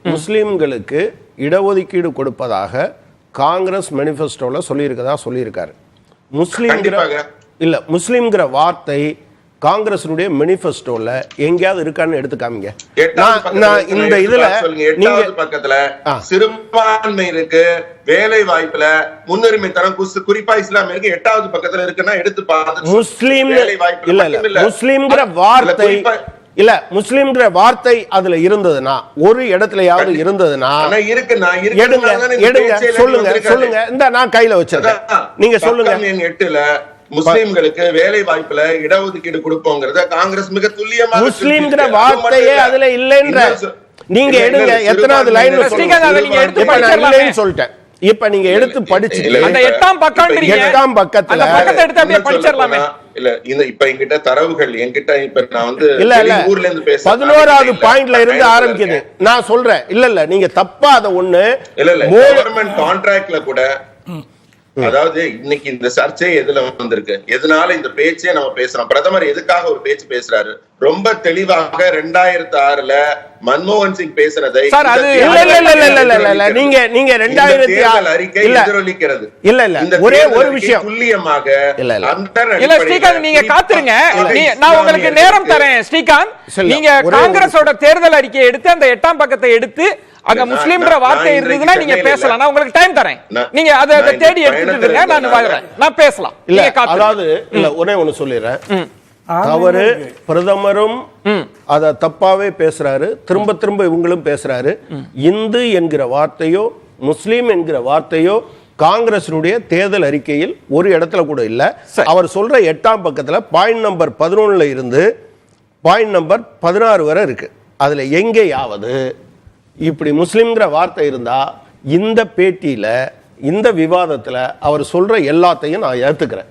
முஸ்லிம்களுக்கு இடஒதுக்கீடு கொடுப்பதாக காங்கிரஸ் மேனிஃபெஸ்டோல சொல்லியிருக்காரு. முஸ்லிம்ங்கிற வார்த்தை காங்கிரஸினுடைய மேனிஃபெஸ்டோல எங்கேயாவது இருக்கான்னு எடுத்து காமிங்க. இந்த இதுல பக்கத்துல சிறுபான்மையினருக்கு வேலை வாய்ப்புல முன்னுரிமை தரம் குறிப்பா இஸ்லாமியருக்கு 8வது பக்கத்துல இருக்குன்னா எடுத்து பாருங்க. முஸ்லிம்ங்கிற வார்த்தை இல்ல, முஸ்லிம்ங்கிற வார்த்தை அதுல இருந்ததுன்னா, ஒரு இடத்துலயாவது இருந்ததுன்னா சொல்லுங்க. இந்த நான் கையில வச்சிருக்கேன், நீங்க சொல்லுங்க. 8ல முஸ்லிம்களுக்கு வேலை வாய்ப்புல இடஒதுக்கீடு கொடுப்போங்கிறத காங்கிரஸ் மிக துல்லியமா முஸ்லிம்ங்கிற வார்த்தையே அதுல இல்லைன்ற நீங்க எடுங்க. எத்தனாவது லைன் சொல்லிட்டேன். இப்ப நீங்க எடுத்து படிச்சு அந்த 8ஆம் பக்கத்துல எடுத்து அப்படியே படிச்சிரலாமே. இல்ல இப்ப என்கிட்ட தரவுகள் என்கிட்ட இப்ப நான் வந்து ஊர்ல இருந்து பேச 11வது பாயிண்ட்ல இருந்து ஆரம்பிக்குது. நான் சொல்றேன், இல்ல நீங்க தப்பா அத ஒண்ணு கவர்மெண்ட் கான்ட்ராக்ட்ல கூட, அதாவது இன்னைக்கு இந்த சர்ச்சை எதுல வந்திருக்கு, எதனால இந்த பேச்சே நம்ம பேசுறோம். பிரதமர் எதுக்காக ஒரு பேச்சு பேசுறாரு? ரொம்ப தெளிவாக 2006ல மன்மோகன் சிங் பேசுறதை நீங்க 2006 அறிக்கை எதிரொலிக்கிறது. ஒரே ஒரு விஷயம் துல்லியமாக ஸ்ரீகாந்த், நீங்க காத்துருங்க, நான் உங்களுக்கு நேரம் தரேன். ஸ்ரீகாந்த், நீங்க காங்கிரஸோட தேர்தல் அறிக்கையை எடுத்து அந்த 8ஆம் பக்கத்தை எடுத்து அங்க முஸ்லிம்ன்ற வார்த்தை இருந்ததுன்னா நீங்க பேசலாம். நான் உங்களுக்கு டைம் தரேன், நீங்க அதை தேடி எடுத்துட்டு நான் பேசலாம். அதாவது ஒரே ஒண்ணு சொல்லிடுறேன். தவறு பிரதமரும் அத தப்பாவே பேசுறாரு, திரும்ப திரும்ப இவங்களும் பேசுறாரு. இந்து என்கிற வார்த்தையோ முஸ்லீம் என்கிற வார்த்தையோ காங்கிரசினுடைய தேர்தல் அறிக்கையில் ஒரு இடத்துல கூட இல்ல. அவர் சொல்ற 8ஆம் பக்கத்துல பாயிண்ட் நம்பர் 11ல இருந்து பாயிண்ட் நம்பர் 16 வரை இருக்கு. அதுல எங்கேயாவது இப்படி முஸ்லிம்ங்கிற வார்த்தை இருந்தா இந்த பேட்டியில இந்த விவாதத்துல அவர் சொல்ற எல்லாத்தையும் நான் ஏத்துக்கிறேன்.